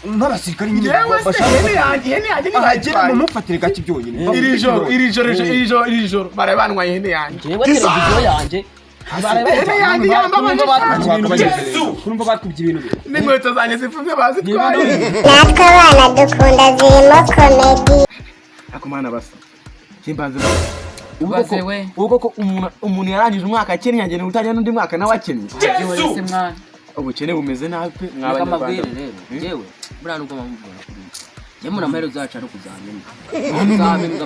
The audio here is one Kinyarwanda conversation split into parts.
nk'abasirikare nyine bashaka mumufatire gake byonyine iri joro barabanwaye ihene yanjye yewe televiziyo yanjye kurumva bakubye ibintu n'inkweto zanjye zifunze bazitwaye natwe abana dukunda zirimo komedi ako mana basa kimbanze ubwo ko umuntu yarangije umwaka akennye yagene utajya n'undi mwaka nawe akennye wese mwana ubukene bumeze nabi pe mwabanyarwanda yewe buriya nuko bamuvura yemura amahero zacu ari kuzamenya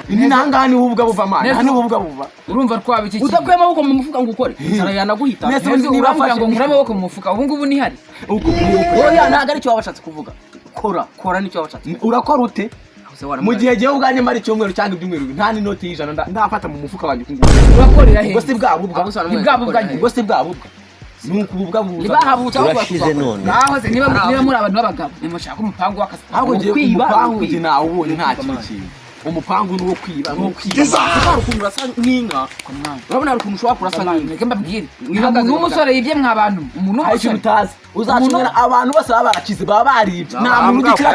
ni nangani ububwa buva mana hano ububwa buva urumva twaba iki udakuye amaboko mu mufuka ngo ukore insara yanaguhita niba mvuga ngo nkura amaboko mu mufuka ubu ngubu ni hari oya ntago ari cyo wabashatse kuvuga kora nicyo wabashatse urakora ute mu gihe gihe ubwanjye mari cyumweru cyangwa ibyumweru nta ni noti y'ijana ndafata mu mufuka wanjye urakorera he ubwo si bwabubwa ubwo si bwabubwa nuko ububwa buza nibahabutse aho urashize none naho se niba muri abantu b'abagabo nimushaka umupangu w'akazi ahubwo ngiye umupangu ngiye nawe ubonye nta kintu umupangu nuwo kwiba ukuntu urasa nk'inka urabona ukuntu ushobora kurasa nk'inka reka mbabwire n'umusore yibye mw'abantu umuntu w'umusore utazi uzacumira abantu bose baba barakize baba baribye nta muntu ugikira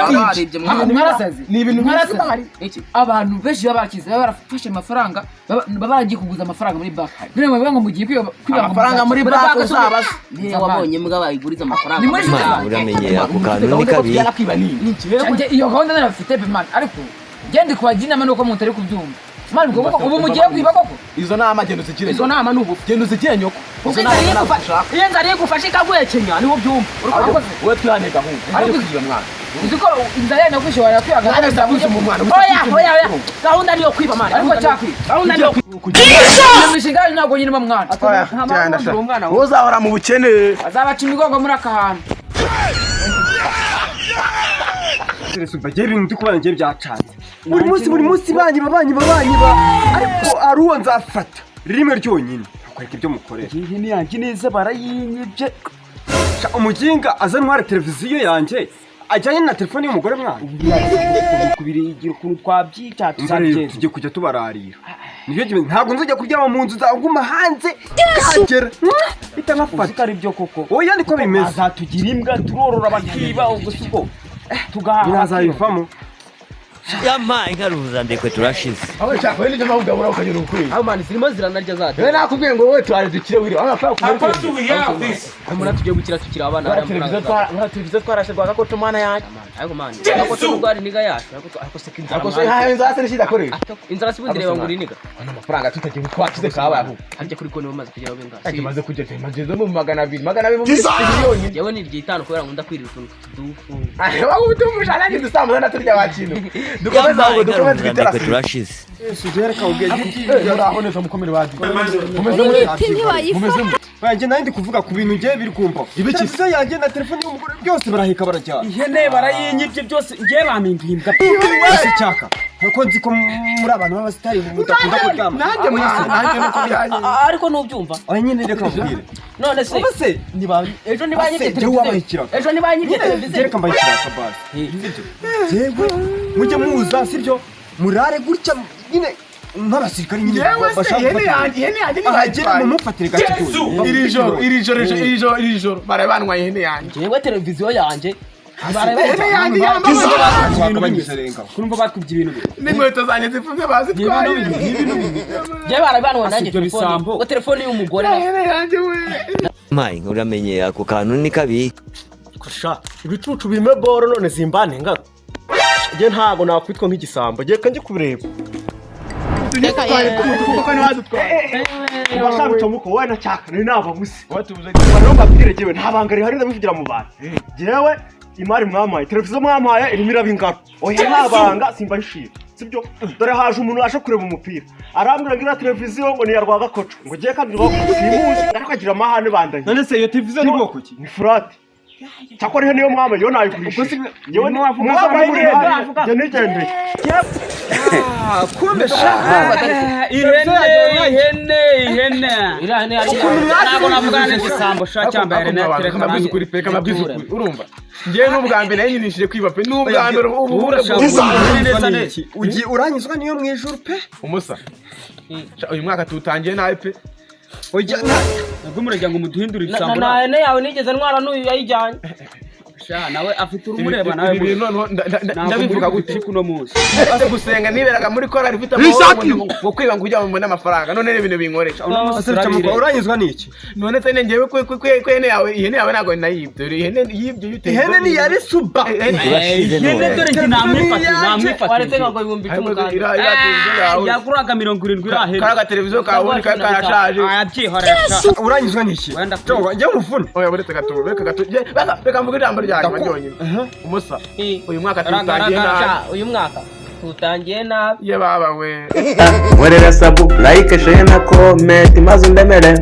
ni ibintu nk'arasazi abantu benshi baba barakize baba barafashe amafaranga baba baragiye kuguza amafaranga muri banki none mubivuga ngo mugiye kwiba amafaranga muri banki uzabaza niyo wabonye mbwa bayiguriza amafaranga uramenye ako kantu ni kabi iyo gahunda narafite pe man ariko gende kwa jina mano ko mutari kubyumva mani ubu mugiye kwiba koko izo nama gendo zikire izo nama nubu gendo zikire nyoko izo nama iyo nzariye gufasha ikaguye Kenya niho byumva we twihane gahunda ari kugira mwana uziko inzariye no kwishobora kwiga kandi ndakuze mu mwana oya gahunda niyo kwiba mani ariko cyakwi gahunda niyo imishinga ntabwo nyine mwana umwana uzahora mu bukene azabaca imigongo muri akahantu bagera ibintu ndikubana ngiye byacanze buri munsi banyiba ariko ari uwo nzafata rimwe ryonyine akwereka ibyo mukorera ihene yanjye neza barayinyibye umuginga aza ntwara televiziyo yanjye ajyanye na telefone y'umugore mwana kubirigira ukuntu twabyita tuzabigenza tujye kujya tubararira nibyo ntabwo nzajya kuryama mu nzu nzaguma hanze kagera bita nkafata ari byo koko oya niko bimeze azatugira imbwa turorora bakiba ubwo siko tugaha nazayivamo yama inkaruza ndekwe turashize aho cyako ni cyo mavuga bura ukanyura ukuri aho mani zirimo ziranarya zacu we nakubwiye ngo wowe twari dukire wiri amafa kumura tugiye gukira tukira abana televiziyo twarashirwaga ko tumana yanjye ariko mani ako tumugwari niga yacu ariko se kinzara ako se hayo nzase nishida kore inzara sibundireba ngo riniga amafaranga tutagiye twakize kabaho harya kuri konti bamaze kugera benga maze kugera maze mu 200 mu miliyoni yewe ni 5 kubera ngo ndakwirira utuntu tudufu aho utumujana ni dusambuza naturya wakintu dukomeze ndekwe turashize sugera ka ubwenge muraboneza mukomere badi mumeze banjye nandi kuvuga ku bintu ngiye biri kumpa ibiki yanjye na telefone y'umugore byose barahika barajya ihene barayinyibye byose ngiye bamimbimbwa byose cyaka kuko nzi ko muri abantu b'abasitari mudakunda kuryama nanjye nuko byanye ariko nubyumva oya nyine reka mbwire none se ejo nibanyibye televiziyo ejo nibanyibye televiziyo reka mbayikira kabasi yewe mujye muza sibyo murare gutya nyine nk'abasirikare nyine bashaka ahagera mumufatire gake iri joro barabanwaye ihene yanjye yewe televiziyo yanjye kurumva bakubye ibintu n'inkweto zanjye zifunze bazitwaye je barabanwaye nanjye telefone y'umugore mai uramenye ako kantu ni kabi kusha ibicucu bime boro none zimbane ngato je ntago nakwitwa nk'igisambo je kanje kubireba Bashabucomuko we na cyaka ni naba musi watubuze baronga bwiregewe ntabanga rihari ndabivugira mu bantu jewe imari mwamaye televiziyo mwamaye irimo irabingaro oya ntabanga simba yishira sibyo dore haje umuntu asha kureba umupira arambira ngira televiziyo ngo ni yarwaga koco ngo giye kandi rwo simuzi arakagira amahane bandanye none se iyo televiziyo ni bwoko ki ni furati Chakora niyo mwama yo nayigurisha. Yewe mwama yo nigende. Kumbe sha. Ihene. Irahene ari. Nako navugana n'igisambo sha cyambere na tereka mabizu kuri peka mabizu kuri. Urumva? Ngiye n'ubwa mbere yanyinishije kwiba pe n'ubwa mbere ubura neza neza. Ugi uranyuzwa niyo mwijuru pe. Umusa. Uyu mwaka tutangiye nawe pe. Oya nabwo murajya ngo muduhindure igisambo. Na yawe nigeze ntwara n'uyu yayijyanye. sha nawe afite urumureba nawe ibi bintu ndabivuga gute kuno munsi ese gusenga niberaga muri korali ufite amahoro ngo kwiba ngo ujya mu amafaranga none n'ibintu binkoresha uranyuzwa n'iki none se ngewe ko ihene yawe ntabwo nayibye ihene yibye yute ihene ni yari suba ihene dore iki namwifatiye waretse ngo 10,000 yaguraga 70 irahera karaga televiziyo kawe karashaje ayabyihoresha uranyuzwa n'iki wenda njye umufuni oya buretse gato reka mvuge ijambo ryanjye ryonyine umusa uyu mwaka tutangiye nabi uyu mwaka tutangiye nabi ye baba we nkorera sabu like share na comment maze undemere